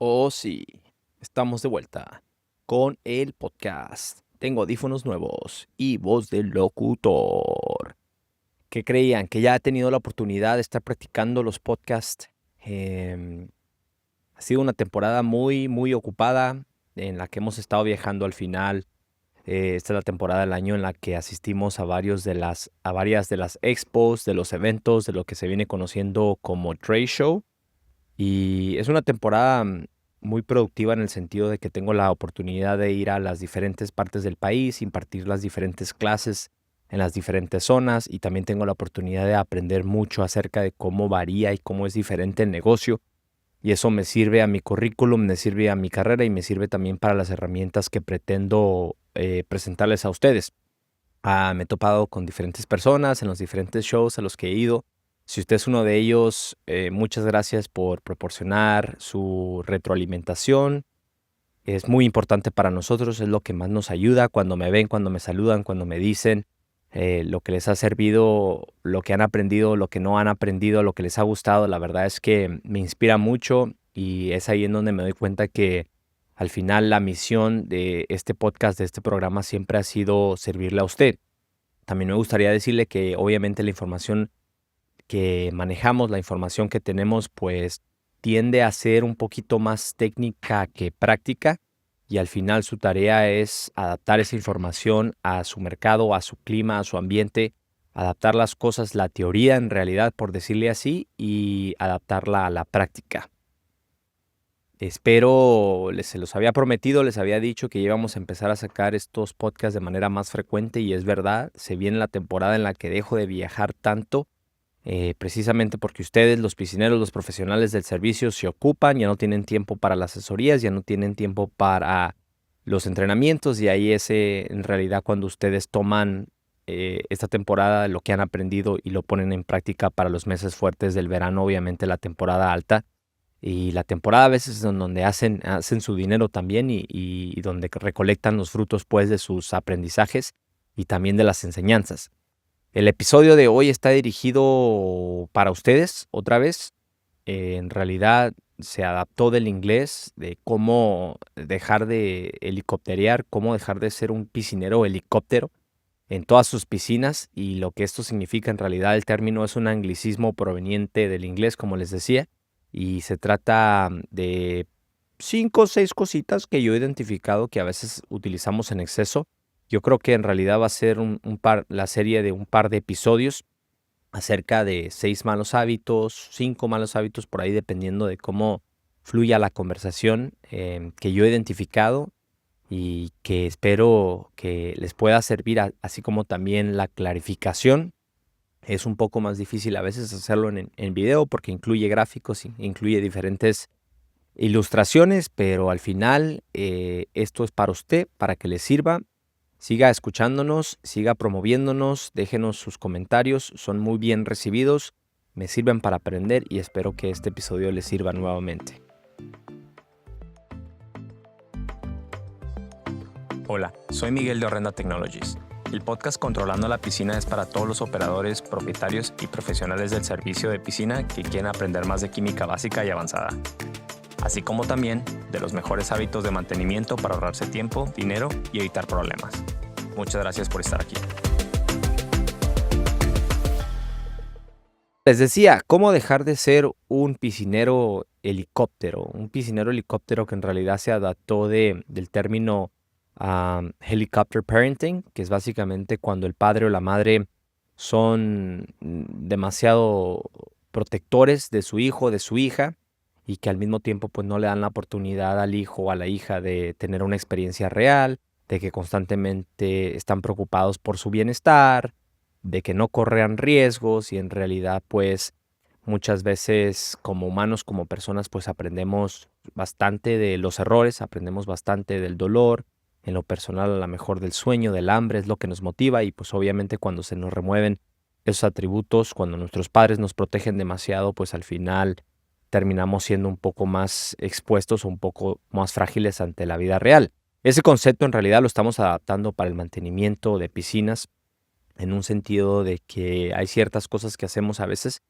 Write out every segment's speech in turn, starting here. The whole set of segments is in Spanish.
Oh, sí, estamos de vuelta con el podcast. Tengo audífonos nuevos y voz del locutor. ¿Qué creían? Que ya he tenido la oportunidad de estar practicando los podcasts. Em, Ha sido una temporada muy ocupada en la que hemos estado viajando al final. Esta es la temporada del año en la que asistimos a varias de las expos, de los eventos, de lo que se viene conociendo como trade show. Y es una temporada muy productiva en el sentido de que tengo la oportunidad de ir a las diferentes partes del país, impartir las diferentes clases en las diferentes zonas y también tengo la oportunidad de aprender mucho acerca de cómo varía y cómo es diferente el negocio. Y eso me sirve a mi currículum, me sirve a mi carrera y me sirve también para las herramientas que pretendo presentarles a ustedes. Me he topado con diferentes personas en los diferentes shows a los que he ido. Si usted es uno de ellos, muchas gracias por proporcionar su retroalimentación. Es muy importante para nosotros, es lo que más nos ayuda cuando me ven, cuando me saludan, cuando me dicen lo que les ha servido, lo que han aprendido, lo que no han aprendido, lo que les ha gustado. La verdad es que me inspira mucho y es ahí en donde me doy cuenta que al final la misión de este podcast, de este programa, siempre ha sido servirle a usted. También me gustaría decirle que obviamente la información que manejamos, la información que tenemos, pues tiende a ser un poquito más técnica que práctica y al final su tarea es adaptar esa información a su mercado, a su clima, a su ambiente, adaptar las cosas, la teoría en realidad, por decirle así, y adaptarla a la práctica. Espero, se los había prometido, les había dicho que íbamos a empezar a sacar estos podcasts de manera más frecuente y es verdad, se viene la temporada en la que dejo de viajar tanto, precisamente porque ustedes, los piscineros, los profesionales del servicio, se ocupan, ya no tienen tiempo para las asesorías, ya no tienen tiempo para los entrenamientos y ahí es en realidad cuando ustedes toman esta temporada, lo que han aprendido y lo ponen en práctica para los meses fuertes del verano, obviamente la temporada alta y la temporada a veces es en donde hacen su dinero también y donde recolectan los frutos pues de sus aprendizajes y también de las enseñanzas. El episodio de hoy está dirigido para ustedes, otra vez. En realidad se adaptó del inglés, de cómo dejar de helicópterear, cómo dejar de ser un piscinero helicóptero en todas sus piscinas y lo que esto significa en realidad el término es un anglicismo proveniente del inglés, como les decía, y se trata de 5 o 6 cositas que yo he identificado que a veces utilizamos en exceso. Yo creo que en realidad va a ser la serie de un par de episodios acerca de 6 malos hábitos, 5 malos hábitos, por ahí dependiendo de cómo fluya la conversación que yo he identificado y que espero que les pueda servir, así como también la clarificación. Es un poco más difícil a veces hacerlo en video porque incluye gráficos, incluye diferentes ilustraciones, pero al final esto es para usted, para que le sirva. Siga escuchándonos, siga promoviéndonos, déjenos sus comentarios, son muy bien recibidos, me sirven para aprender y espero que este episodio les sirva nuevamente. Hola, soy Miguel de Orrenda Technologies. El podcast Controlando la Piscina es para todos los operadores, propietarios y profesionales del servicio de piscina que quieren aprender más de química básica y avanzada, así como también de los mejores hábitos de mantenimiento para ahorrarse tiempo, dinero y evitar problemas. Muchas gracias por estar aquí. Les decía, ¿cómo dejar de ser un piscinero helicóptero? Un piscinero helicóptero que en realidad se adaptó del término helicopter parenting, que es básicamente cuando el padre o la madre son demasiado protectores de su hijo, de su hija, y que al mismo tiempo pues no le dan la oportunidad al hijo o a la hija de tener una experiencia real, de que constantemente están preocupados por su bienestar, de que no corran riesgos y en realidad pues muchas veces como humanos, como personas pues aprendemos bastante de los errores, aprendemos bastante del dolor, en lo personal a lo mejor del sueño, del hambre es lo que nos motiva y pues obviamente cuando se nos remueven esos atributos, cuando nuestros padres nos protegen demasiado pues al final terminamos siendo un poco más expuestos o un poco más frágiles ante la vida real. Ese concepto en realidad lo estamos adaptando para el mantenimiento de piscinas en un sentido de que hay ciertas cosas que hacemos a veces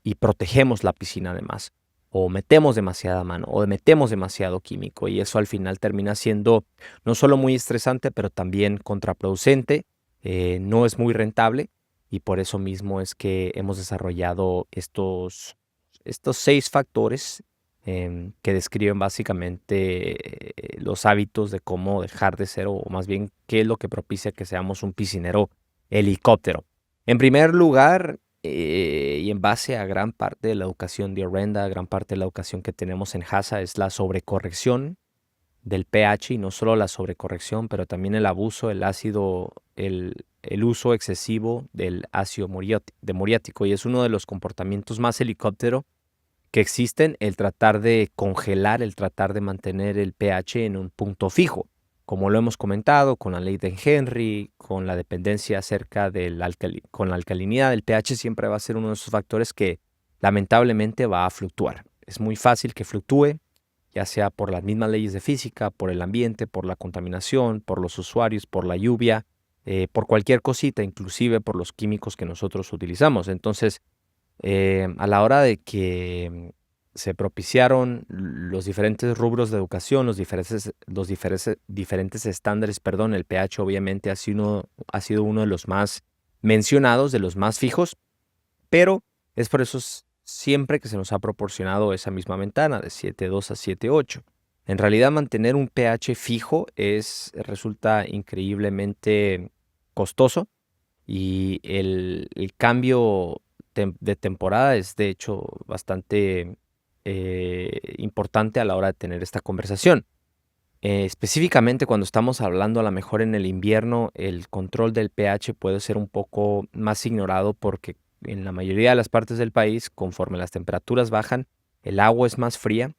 y protegemos la piscina además. o metemos demasiada mano o metemos demasiado químico y eso al final termina siendo no solo muy estresante, pero también contraproducente, no es muy rentable y por eso mismo es que hemos desarrollado estos 6 factores que describen básicamente los hábitos de cómo dejar de ser o más bien qué es lo que propicia que seamos un piscinero helicóptero. En primer lugar, y en base a gran parte de la educación de Orenda, gran parte de la educación que tenemos en HASA es la sobrecorrección del pH y no solo la sobrecorrección, pero también el abuso, el ácido, el uso excesivo del ácido muriático y es uno de los comportamientos más helicóptero que existen, el tratar de congelar, el tratar de mantener el pH en un punto fijo. Como lo hemos comentado con la ley de Henry, con la dependencia acerca con la alcalinidad, el pH siempre va a ser uno de esos factores que lamentablemente va a fluctuar. Es muy fácil que fluctúe, ya sea por las mismas leyes de física, por el ambiente, por la contaminación, por los usuarios, por la lluvia, por cualquier cosita, inclusive por los químicos que nosotros utilizamos. Entonces, a la hora de que se propiciaron los diferentes rubros de educación, diferentes estándares, perdón, el pH obviamente ha sido uno de los más mencionados, de los más fijos, pero es por eso siempre que se nos ha proporcionado esa misma ventana de 7.2 a 7.8. En realidad mantener un pH fijo resulta increíblemente costoso y el cambio de temporada es de hecho bastante importante a la hora de tener esta conversación. Específicamente cuando estamos hablando a lo mejor en el invierno, el control del pH puede ser un poco más ignorado porque en la mayoría de las partes del país, conforme las temperaturas bajan, el agua es más fría,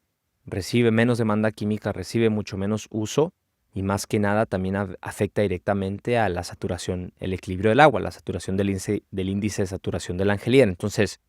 recibe menos demanda química, recibe mucho menos uso y más que nada también afecta directamente a la saturación, el equilibrio del agua, la saturación del índice de saturación del Angelier. Entonces,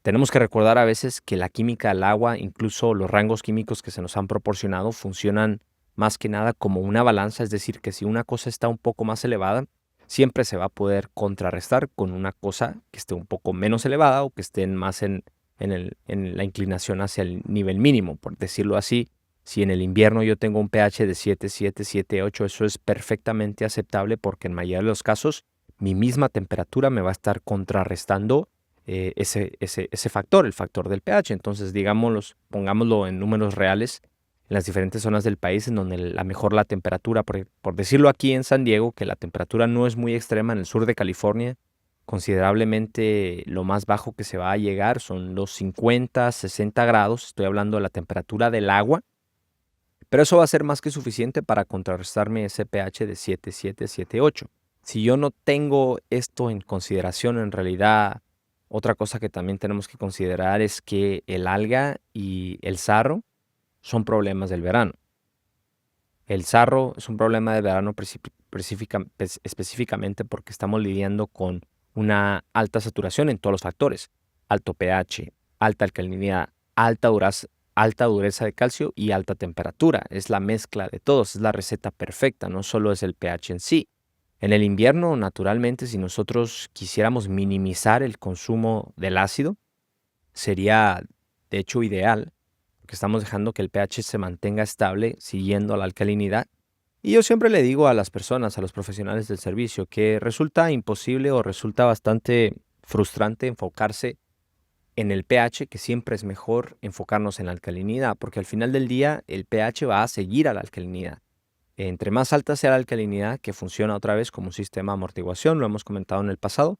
tenemos que recordar a veces que la química del agua, incluso los rangos químicos que se nos han proporcionado, funcionan más que nada como una balanza, es decir, que si una cosa está un poco más elevada, siempre se va a poder contrarrestar con una cosa que esté un poco menos elevada o que esté más en la inclinación hacia el nivel mínimo, por decirlo así. Si en el invierno yo tengo un pH de 7.7, 7.8, eso es perfectamente aceptable porque en mayoría de los casos mi misma temperatura me va a estar contrarrestando ese factor, el factor del pH. Entonces, pongámoslo en números reales, en las diferentes zonas del país en donde la temperatura, por decirlo aquí en San Diego, que la temperatura no es muy extrema en el sur de California, considerablemente lo más bajo que se va a llegar son los 50, 60 grados, estoy hablando de la temperatura del agua, pero eso va a ser más que suficiente para contrarrestarme ese pH de 7.7, 7.8. Si yo no tengo esto en consideración, en realidad, otra cosa que también tenemos que considerar es que el alga y el sarro son problemas del verano. El sarro es un problema del verano específicamente porque estamos lidiando con una alta saturación en todos los factores. Alto pH, alta alcalinidad, alta dureza de calcio y alta temperatura. Es la mezcla de todos, es la receta perfecta, no solo es el pH en sí. En el invierno, naturalmente, si nosotros quisiéramos minimizar el consumo del ácido, sería de hecho ideal, porque estamos dejando que el pH se mantenga estable siguiendo la alcalinidad. Y yo siempre le digo a las personas, a los profesionales del servicio, que resulta imposible o resulta bastante frustrante enfocarse en el pH, que siempre es mejor enfocarnos en la alcalinidad, porque al final del día el pH va a seguir a la alcalinidad. Entre más alta sea la alcalinidad, que funciona otra vez como un sistema de amortiguación, lo hemos comentado en el pasado,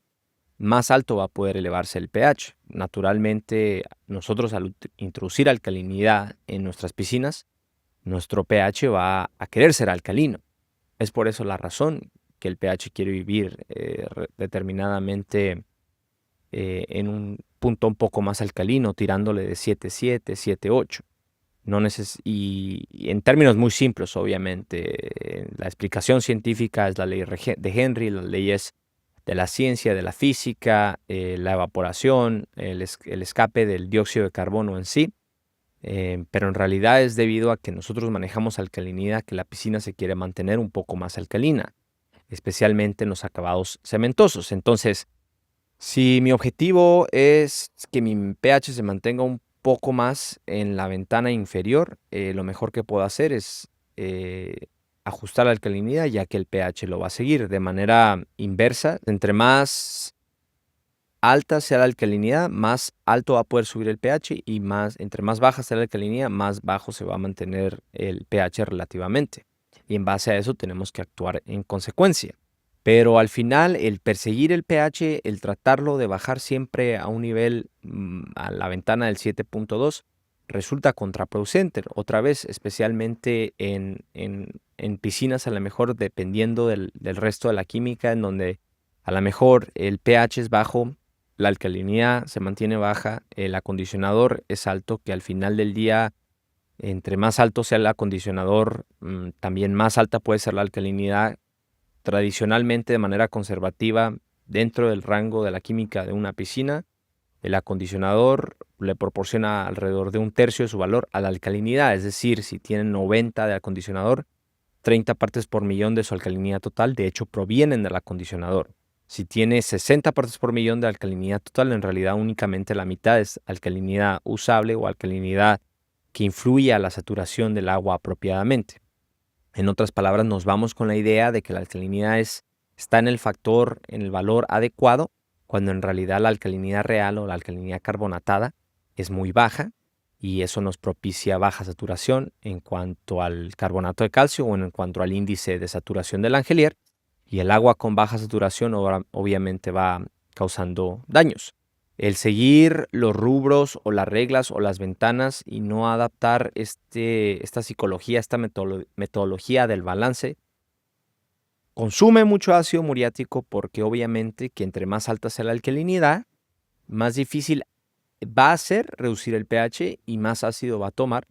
más alto va a poder elevarse el pH. Naturalmente, nosotros al introducir alcalinidad en nuestras piscinas, nuestro pH va a querer ser alcalino. Es por eso la razón que el pH quiere vivir determinadamente en un punto un poco más alcalino, tirándole de 7.7, 7.8. Y en términos muy simples, obviamente, la explicación científica es la ley de Henry, las leyes de la ciencia, de la física, la evaporación, el escape del dióxido de carbono en sí, pero en realidad es debido a que nosotros manejamos alcalinidad, que la piscina se quiere mantener un poco más alcalina, especialmente en los acabados cementosos. Entonces, si mi objetivo es que mi pH se mantenga un poco más en la ventana inferior, lo mejor que puedo hacer es ajustar la alcalinidad, ya que el pH lo va a seguir de manera inversa. Entre más alta sea la alcalinidad, más alto va a poder subir el pH y entre más baja sea la alcalinidad, más bajo se va a mantener el pH relativamente. Y en base a eso tenemos que actuar en consecuencia. Pero al final, el perseguir el pH, el tratarlo de bajar siempre a un nivel, a la ventana del 7.2, resulta contraproducente. Otra vez, especialmente en piscinas, a lo mejor dependiendo del resto de la química, en donde a lo mejor el pH es bajo, la alcalinidad se mantiene baja, el acondicionador es alto, que al final del día, entre más alto sea el acondicionador, también más alta puede ser la alcalinidad. Tradicionalmente, de manera conservativa, dentro del rango de la química de una piscina, el acondicionador le proporciona alrededor de 1/3 de su valor a la alcalinidad. Es decir, si tienen 90 de acondicionador, 30 partes por millón de su alcalinidad total, de hecho, provienen del acondicionador. Si tiene 60 partes por millón de alcalinidad total, en realidad únicamente la mitad es alcalinidad usable o alcalinidad que influye a la saturación del agua apropiadamente. En otras palabras, nos vamos con la idea de que la alcalinidad está en el valor adecuado, cuando en realidad la alcalinidad real o la alcalinidad carbonatada es muy baja, y eso nos propicia baja saturación en cuanto al carbonato de calcio o en cuanto al índice de saturación del Langelier, y el agua con baja saturación obviamente va causando daños. El seguir los rubros o las reglas o las ventanas y no adaptar esta psicología, esta metodología del balance, consume mucho ácido muriático, porque obviamente que entre más alta sea la alcalinidad, más difícil va a ser reducir el pH y más ácido va a tomar.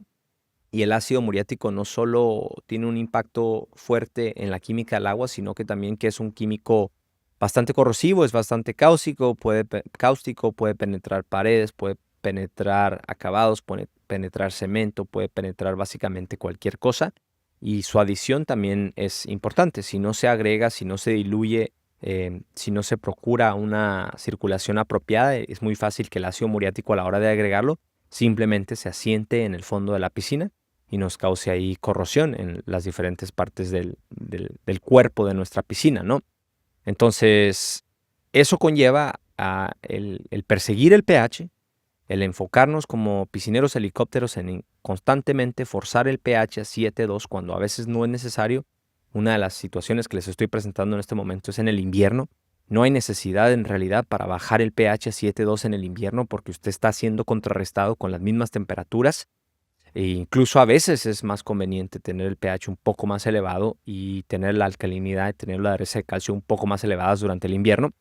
Y el ácido muriático no solo tiene un impacto fuerte en la química del agua, sino que también que es un químico bastante corrosivo, es bastante cáustico, puede penetrar paredes, puede penetrar acabados, puede penetrar cemento, puede penetrar básicamente cualquier cosa. Y su adición también es importante. Si no se agrega, si no se diluye, si no se procura una circulación apropiada, es muy fácil que el ácido muriático, a la hora de agregarlo, simplemente se asiente en el fondo de la piscina y nos cause ahí corrosión en las diferentes partes del cuerpo de nuestra piscina, ¿no? Entonces, eso conlleva a el perseguir el pH, el enfocarnos como piscineros helicópteros en constantemente forzar el pH a 7.2 cuando a veces no es necesario. Una de las situaciones que les estoy presentando en este momento es en el invierno. No hay necesidad en realidad para bajar el pH a 7.2 en el invierno, porque usted está siendo contrarrestado con las mismas temperaturas. E incluso a veces es más conveniente tener el pH un poco más elevado y tener la alcalinidad y tener la adherencia de calcio un poco más elevadas durante el invierno,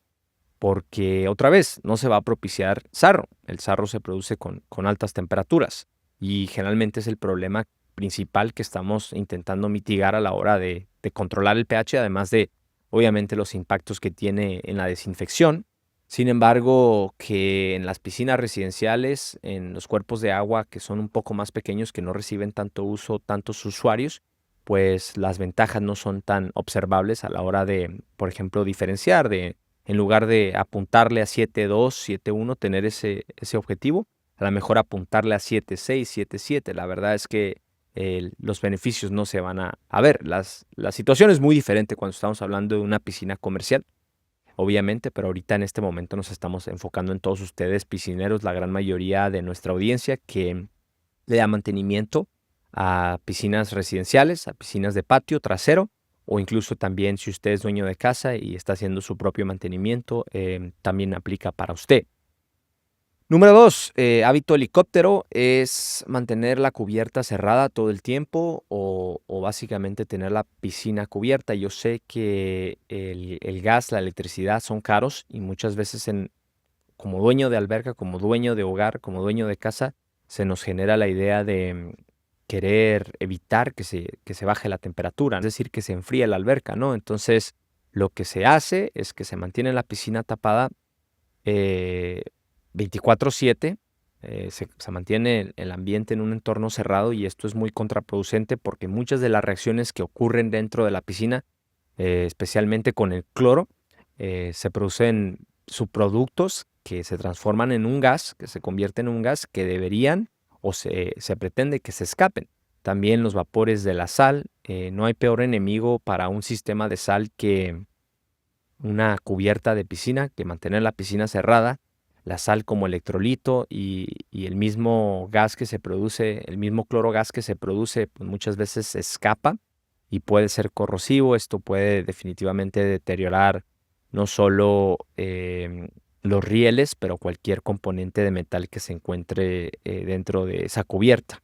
porque otra vez no se va a propiciar sarro. El sarro se produce con altas temperaturas y generalmente es el problema principal que estamos intentando mitigar a la hora de controlar el pH, además de obviamente los impactos que tiene en la desinfección. Sin embargo, que en las piscinas residenciales, en los cuerpos de agua que son un poco más pequeños, que no reciben tanto uso, tantos usuarios, pues las ventajas no son tan observables a la hora de, por ejemplo, diferenciar en lugar de apuntarle a 7.2, 7.1, tener ese objetivo, a lo mejor apuntarle a 7.6, 7.7. La verdad es que los beneficios no se van a ver. La situación es muy diferente cuando estamos hablando de una piscina comercial, obviamente, pero ahorita en este momento nos estamos enfocando en todos ustedes, piscineros, la gran mayoría de nuestra audiencia que le da mantenimiento a piscinas residenciales, a piscinas de patio trasero, o incluso también si usted es dueño de casa y está haciendo su propio mantenimiento, también aplica para usted. Número 2, hábito helicóptero es mantener la cubierta cerrada todo el tiempo, o básicamente tener la piscina cubierta. Yo sé que el gas, la electricidad son caros, y muchas veces como dueño de alberca, como dueño de hogar, como dueño de casa, se nos genera la idea de querer evitar que se baje la temperatura, es decir, que se enfríe la alberca, ¿no? Entonces, lo que se hace es que se mantiene la piscina tapada 24/7, se mantiene el ambiente en un entorno cerrado, y esto es muy contraproducente porque muchas de las reacciones que ocurren dentro de la piscina, especialmente con el cloro, se producen subproductos que se transforman en un gas, que se convierten en un gas que deberían o se pretende que se escapen. También los vapores de la sal. No hay peor enemigo para un sistema de sal que una cubierta de piscina, que mantener la piscina cerrada. La sal como electrolito y el mismo gas que se produce, el mismo clorogas que se produce, pues muchas veces se escapa y puede ser corrosivo. Esto puede definitivamente deteriorar no solo los rieles, pero cualquier componente de metal que se encuentre dentro de esa cubierta.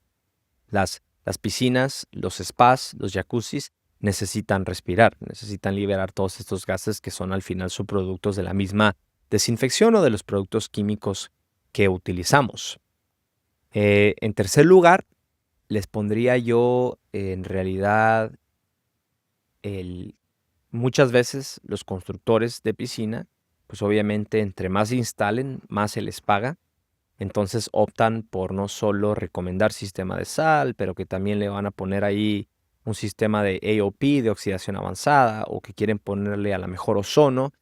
Las piscinas, los spas, los jacuzzis necesitan respirar, necesitan liberar todos estos gases que son al final subproductos de la misma desinfección o de los productos químicos que utilizamos. En tercer lugar, les pondría yo en realidad muchas veces los constructores de piscina, pues obviamente entre más instalen, más se les paga. Entonces optan por no solo recomendar sistema de sal, pero que también le van a poner ahí un sistema de AOP, de oxidación avanzada, o que quieren ponerle a la mejor ozono.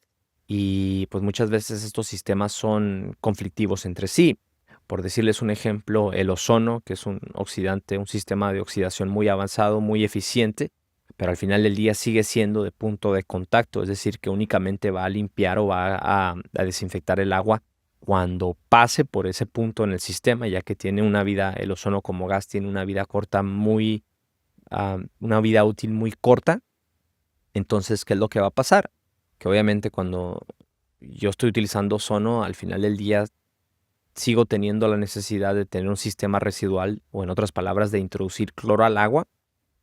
Y pues muchas veces estos sistemas son conflictivos entre sí. Por decirles un ejemplo, el ozono, que es un oxidante, un sistema de oxidación muy avanzado, muy eficiente, pero al final del día sigue siendo de punto de contacto, es decir, que únicamente va a limpiar o va a desinfectar el agua cuando pase por ese punto en el sistema, ya que tiene una vida, el ozono como gas tiene una vida corta una vida útil muy corta. Entonces, ¿qué es lo que va a pasar? Que obviamente cuando yo estoy utilizando ozono, al final del día sigo teniendo la necesidad de tener un sistema residual, o en otras palabras, de introducir cloro al agua,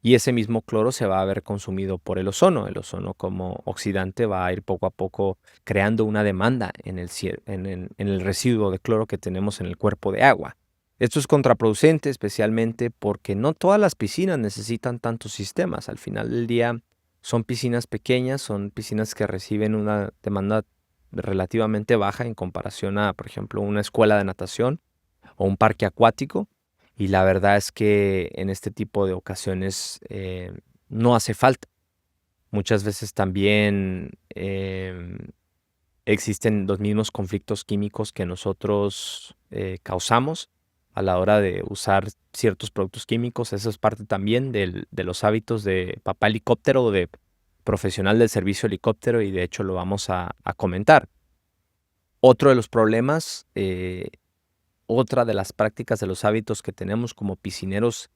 y ese mismo cloro se va a ver consumido por el ozono. El ozono como oxidante va a ir poco a poco creando una demanda en el residuo de cloro que tenemos en el cuerpo de agua. Esto es contraproducente, especialmente porque no todas las piscinas necesitan tantos sistemas. Al final del día son piscinas pequeñas, son piscinas que reciben una demanda relativamente baja en comparación a, por ejemplo, una escuela de natación o un parque acuático. Y la verdad es que en este tipo de ocasiones no hace falta. Muchas veces también existen los mismos conflictos químicos que nosotros causamos a la hora de usar ciertos productos químicos. Eso es parte también de los hábitos de papá helicóptero o de profesional del servicio helicóptero, y de hecho lo vamos a comentar. Otro de los problemas, otra de las prácticas de los hábitos que tenemos como piscineros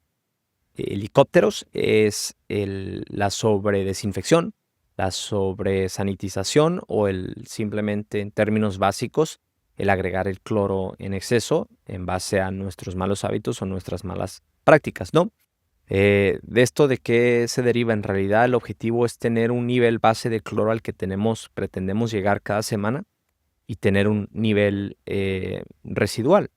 helicópteros es la sobredesinfección, la sobresanitización, o simplemente en términos básicos, el agregar el cloro en exceso en base a nuestros malos hábitos o nuestras malas prácticas, ¿no? De esto, ¿de qué se deriva? En realidad el objetivo es tener un nivel base de cloro al que pretendemos llegar cada semana, y tener un nivel residual.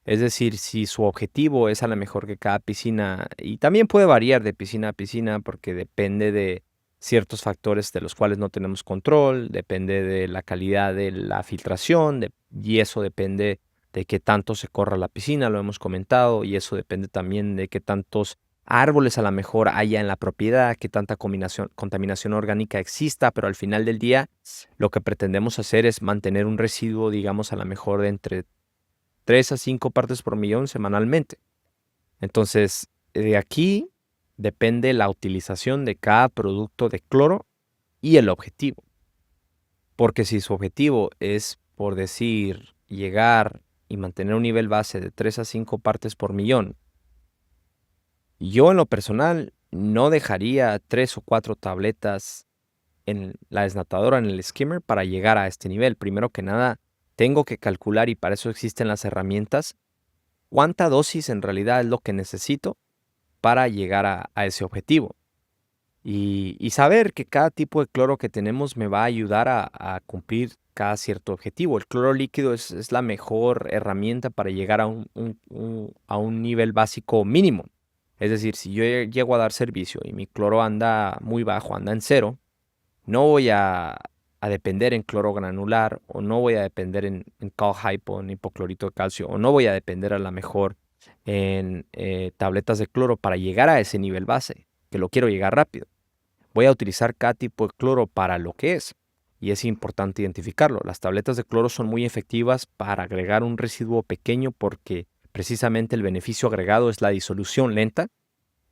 Es decir, si su objetivo es a lo mejor que cada piscina, y también puede variar de piscina a piscina porque depende de ciertos factores de los cuales no tenemos control, depende de la calidad de la filtración, y eso depende de qué tanto se corra la piscina, lo hemos comentado, y eso depende también de qué tantos árboles a lo mejor haya en la propiedad, qué tanta contaminación orgánica exista, pero al final del día lo que pretendemos hacer es mantener un residuo, digamos, a lo mejor de entre 3 a 5 partes por millón semanalmente. Entonces, de aquí depende la utilización de cada producto de cloro y el objetivo. Porque si su objetivo es, por decir, llegar y mantener un nivel base de 3 a 5 partes por millón, yo en lo personal no dejaría 3 o 4 tabletas en la desnatadora, en el skimmer, para llegar a este nivel. Primero que nada, tengo que calcular, y para eso existen las herramientas, cuánta dosis en realidad es lo que necesito para llegar a ese objetivo. Y saber que cada tipo de cloro que tenemos me va a ayudar a cumplir cada cierto objetivo. El cloro líquido es la mejor herramienta para llegar a un nivel básico mínimo. Es decir, si yo llego a dar servicio y mi cloro anda muy bajo, anda en cero, no voy a depender en cloro granular, o no voy a depender en cal hypo, en hipoclorito de calcio, o no voy a depender a lo mejor en tabletas de cloro para llegar a ese nivel base, que lo quiero llegar rápido. Voy a utilizar cada tipo de cloro para lo que es. y es importante identificarlo. Las tabletas de cloro son muy efectivas para agregar un residuo pequeño porque precisamente el beneficio agregado es la disolución lenta.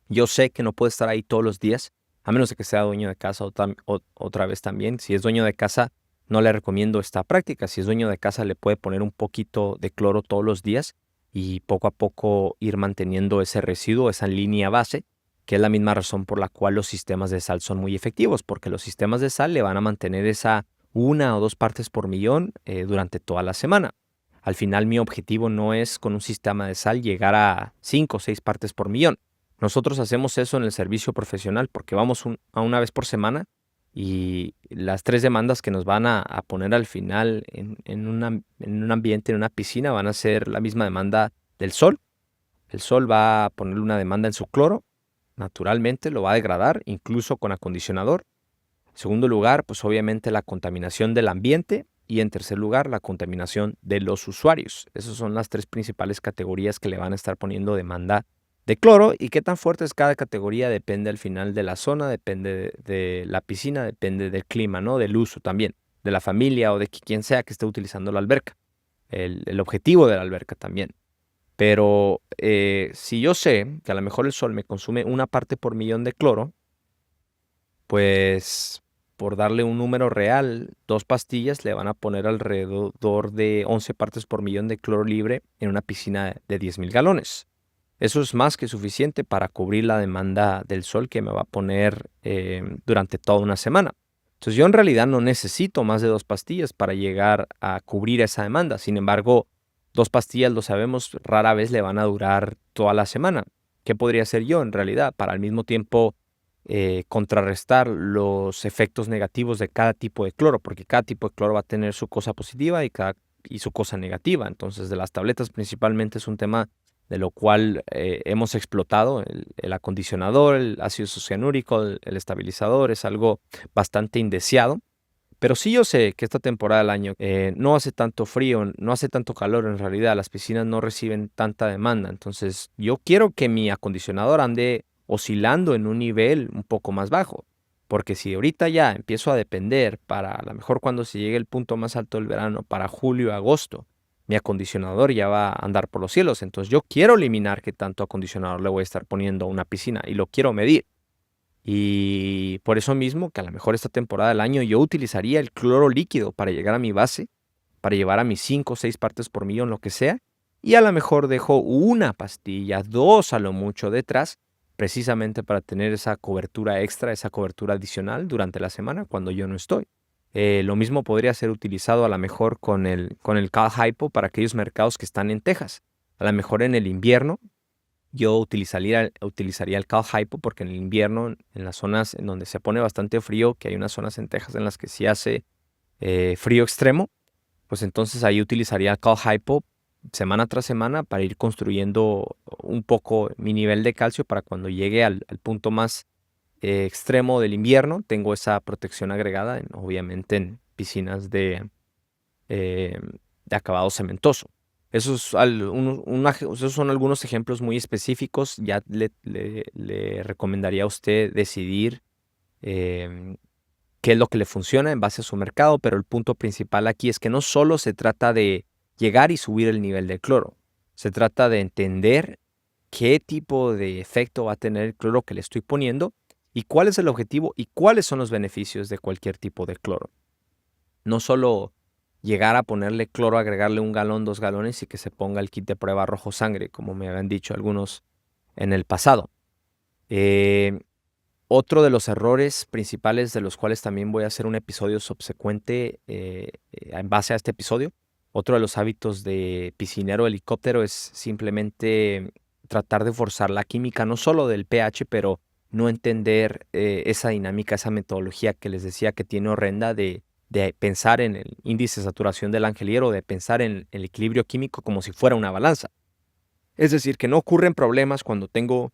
Yo sé que no puede estar ahí todos los días, a menos de que sea dueño de casa otra vez también. Si es dueño de casa, no le recomiendo esta práctica. Si es dueño de casa, le puede poner un poquito de cloro todos los días y poco a poco ir manteniendo ese residuo, esa línea base, que es la misma razón por la cual los sistemas de sal son muy efectivos, porque los sistemas de sal le van a mantener esa 1 o 2 partes por millón durante toda la semana. Al final, mi objetivo no es con un sistema de sal llegar a 5 o 6 partes por millón. Nosotros hacemos eso en el servicio profesional porque vamos a una vez por semana y las 3 demandas que nos van a poner al final en un ambiente, en una piscina, van a ser la misma demanda del sol. El sol va a ponerle una demanda en su cloro, naturalmente lo va a degradar, incluso con acondicionador. En segundo lugar, pues obviamente la contaminación del ambiente y en tercer lugar, la contaminación de los usuarios. Esas son las 3 principales categorías que le van a estar poniendo demanda de cloro, y qué tan fuerte es cada categoría depende al final de la zona, depende de la piscina, depende del clima, ¿no? Del uso también, de la familia o de quien sea que esté utilizando la alberca, el objetivo de la alberca también. Pero si yo sé que a lo mejor el sol me consume 1 parte por millón de cloro, pues por darle un número real, 2 pastillas le van a poner alrededor de 11 partes por millón de cloro libre en una piscina de 10,000 galones. Eso es más que suficiente para cubrir la demanda del sol que me va a poner durante toda una semana. Entonces yo en realidad no necesito más de 2 pastillas para llegar a cubrir esa demanda. Sin embargo, 2 pastillas, lo sabemos, rara vez le van a durar toda la semana. ¿Qué podría hacer yo en realidad para al mismo tiempo contrarrestar los efectos negativos de cada tipo de cloro? Porque cada tipo de cloro va a tener su cosa positiva y su cosa negativa. Entonces, de las tabletas principalmente es un tema de lo cual hemos explotado. El acondicionador, el ácido cianúrico, el estabilizador es algo bastante indeseado. Pero sí yo sé que esta temporada del año no hace tanto frío, no hace tanto calor en realidad, las piscinas no reciben tanta demanda. Entonces yo quiero que mi acondicionador ande oscilando en un nivel un poco más bajo. Porque si ahorita ya empiezo a depender para a lo mejor cuando se llegue el punto más alto del verano, para julio, agosto, mi acondicionador ya va a andar por los cielos. Entonces yo quiero eliminar qué tanto acondicionador le voy a estar poniendo a una piscina y lo quiero medir. Y por eso mismo que a lo mejor esta temporada del año yo utilizaría el cloro líquido para llegar a mi base, para llevar a mis 5 o 6 partes por millón, lo que sea, y a lo mejor dejo 1 pastilla, 2 a lo mucho detrás, precisamente para tener esa cobertura extra, esa cobertura adicional durante la semana cuando yo no estoy. Lo mismo podría ser utilizado a lo mejor con el Cal Hypo para aquellos mercados que están en Texas. A lo mejor en el invierno yo utilizaría el Cal Hypo porque en el invierno, en las zonas en donde se pone bastante frío, que hay unas zonas en Texas en las que sí hace frío extremo, pues entonces ahí utilizaría el Cal Hypo semana tras semana para ir construyendo un poco mi nivel de calcio para cuando llegue al punto más extremo del invierno, tengo esa protección agregada, obviamente en piscinas de acabado cementoso. Esos son algunos ejemplos muy específicos. Ya le recomendaría a usted decidir qué es lo que le funciona en base a su mercado, pero el punto principal aquí es que no solo se trata de llegar y subir el nivel de cloro, se trata de entender qué tipo de efecto va a tener el cloro que le estoy poniendo y cuál es el objetivo y cuáles son los beneficios de cualquier tipo de cloro. No solo llegar a ponerle cloro, agregarle 1 galón, 2 galones y que se ponga el kit de prueba rojo sangre, como me habían dicho algunos en el pasado. Otro de los errores principales de los cuales también voy a hacer un episodio subsecuente en base a este episodio, otro de los hábitos de piscinero helicóptero es simplemente tratar de forzar la química, no solo del pH, pero no entender esa dinámica, esa metodología que les decía que tiene horrenda de pensar en el índice de saturación del angeliero, de pensar en el equilibrio químico como si fuera una balanza. Es decir, que no ocurren problemas cuando tengo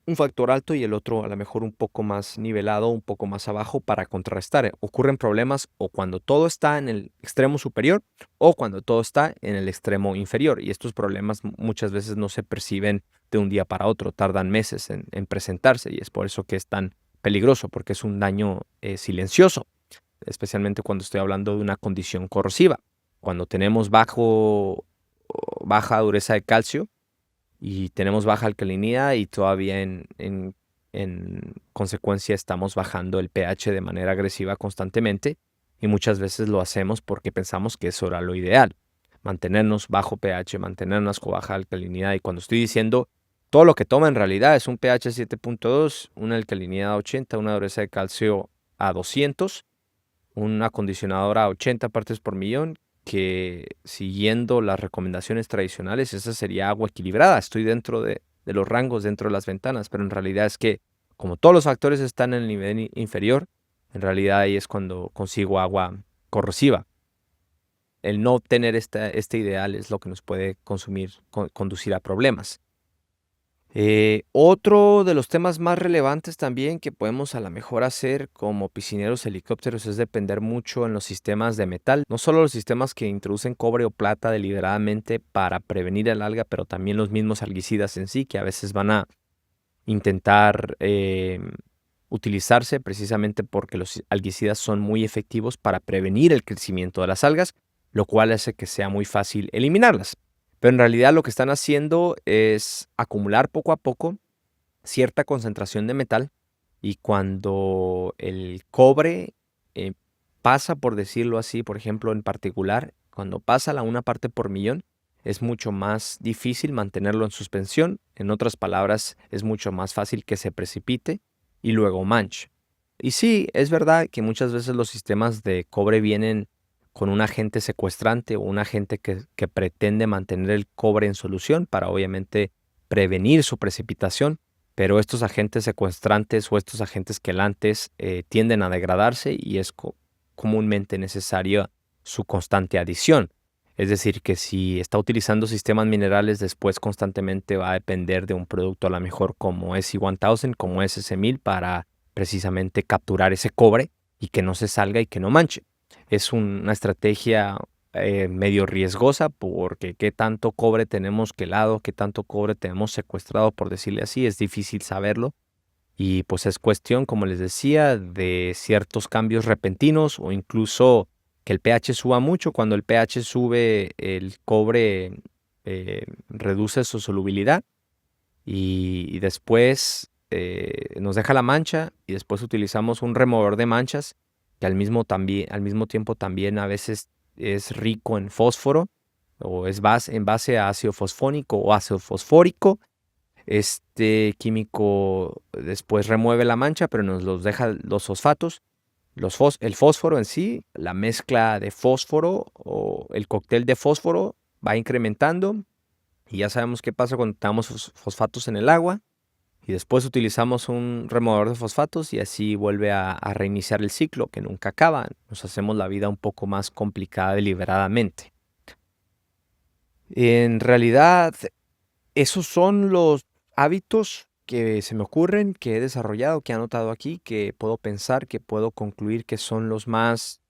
un factor alto y el otro a lo mejor un poco más nivelado, un poco más abajo para contrarrestar. Ocurren problemas o cuando todo está en el extremo superior o cuando todo está en el extremo inferior. Y estos problemas muchas veces no se perciben de un día para otro, tardan meses en presentarse y es por eso que es tan peligroso, porque es un daño silencioso. especialmente cuando estoy hablando de una condición corrosiva. Cuando tenemos baja dureza de calcio y tenemos baja alcalinidad y todavía en consecuencia estamos bajando el pH de manera agresiva constantemente, y muchas veces lo hacemos porque pensamos que eso era lo ideal, mantenernos bajo pH, mantenernos con baja alcalinidad. Y cuando estoy diciendo todo lo que toma en realidad es un pH 7.2, una alcalinidad a 80, una dureza de calcio a 200, un acondicionador a 80 partes por millón, que siguiendo las recomendaciones tradicionales, esa sería agua equilibrada. Estoy dentro de los rangos, dentro de las ventanas, pero en realidad es que como todos los factores están en el nivel inferior, en realidad ahí es cuando consigo agua corrosiva. El no tener este ideal es lo que nos puede conducir a problemas. Otro de los temas más relevantes también que podemos a lo mejor hacer como piscineros helicópteros es depender mucho en los sistemas de metal, no solo los sistemas que introducen cobre o plata deliberadamente para prevenir el alga, pero también los mismos algicidas en sí, que a veces van a intentar utilizarse precisamente porque los algicidas son muy efectivos para prevenir el crecimiento de las algas, lo cual hace que sea muy fácil eliminarlas. Pero en realidad lo que están haciendo es acumular poco a poco cierta concentración de metal, y cuando el cobre pasa, por decirlo así, por ejemplo, en particular, cuando pasa la 1 parte por millón, es mucho más difícil mantenerlo en suspensión. En otras palabras, es mucho más fácil que se precipite y luego manche. Y sí, es verdad que muchas veces los sistemas de cobre vienen con un agente secuestrante o un agente que pretende mantener el cobre en solución para obviamente prevenir su precipitación, pero estos agentes secuestrantes o estos agentes quelantes tienden a degradarse y es comúnmente necesaria su constante adición. Es decir, que si está utilizando sistemas minerales, después constantemente va a depender de un producto a lo mejor como SC1000, como SS1000, para precisamente capturar ese cobre y que no se salga y que no manche. Es una estrategia medio riesgosa porque qué tanto cobre tenemos quelado, qué tanto cobre tenemos secuestrado, por decirle así, es difícil saberlo. Y pues es cuestión, como les decía, de ciertos cambios repentinos o incluso que el pH suba mucho. Cuando el pH sube, el cobre reduce su solubilidad y después nos deja la mancha, y después utilizamos un removedor de manchas que al mismo tiempo también a veces es rico en fósforo o es en base a ácido fosfónico o ácido fosfórico. Este químico después remueve la mancha, pero nos los deja los fosfatos, el fósforo en sí, la mezcla de fósforo o el cóctel de fósforo va incrementando, y ya sabemos qué pasa cuando tenemos fosfatos en el agua, y después utilizamos un removedor de fosfatos y así vuelve a reiniciar el ciclo que nunca acaba. Nos hacemos la vida un poco más complicada deliberadamente. En realidad, esos son los hábitos que se me ocurren, que he desarrollado, que he anotado aquí, que puedo pensar, que puedo concluir que son los más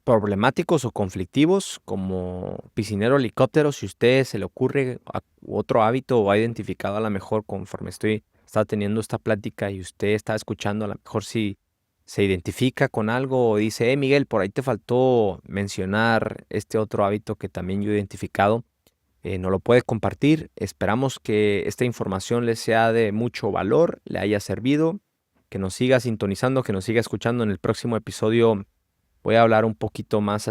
problemáticos o conflictivos como piscinero helicóptero. Si a usted se le ocurre otro hábito o ha identificado a lo mejor conforme está teniendo esta plática y usted está escuchando, a lo mejor si se identifica con algo o dice, Miguel, por ahí te faltó mencionar este otro hábito que también yo he identificado, nos lo puede compartir. Esperamos que esta información le sea de mucho valor, le haya servido, que nos siga sintonizando, que nos siga escuchando. En el próximo episodio voy a hablar un poquito más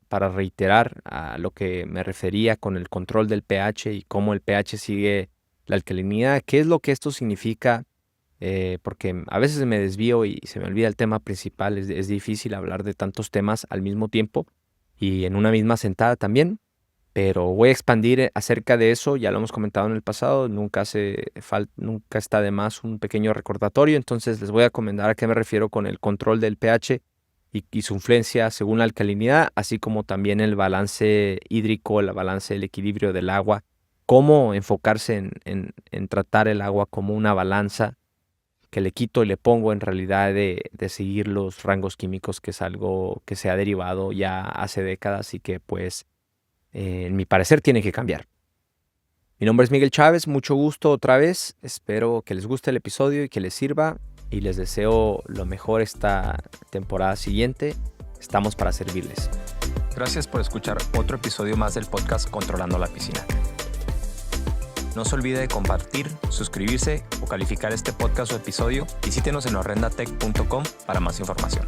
para reiterar a lo que me refería con el control del pH y cómo el pH sigue la alcalinidad, qué es lo que esto significa, porque a veces me desvío y se me olvida el tema principal. Es difícil hablar de tantos temas al mismo tiempo y en una misma sentada también. Pero voy a expandir acerca de eso, ya lo hemos comentado en el pasado, nunca está de más un pequeño recordatorio. Entonces les voy a comentar a qué me refiero con el control del pH y su influencia según la alcalinidad, así como también el balance hídrico, el balance del equilibrio del agua, cómo enfocarse en tratar el agua como una balanza que le quito y le pongo en realidad de seguir los rangos químicos, que es algo que se ha derivado ya hace décadas y que pues en mi parecer tiene que cambiar. Mi nombre es Miguel Chávez, mucho gusto otra vez, espero que les guste el episodio y que les sirva. y les deseo lo mejor esta temporada siguiente. Estamos para servirles. Gracias por escuchar otro episodio más del podcast Controlando la Piscina. No se olvide de compartir, suscribirse o calificar este podcast o episodio. Visítenos en horrendatech.com para más información.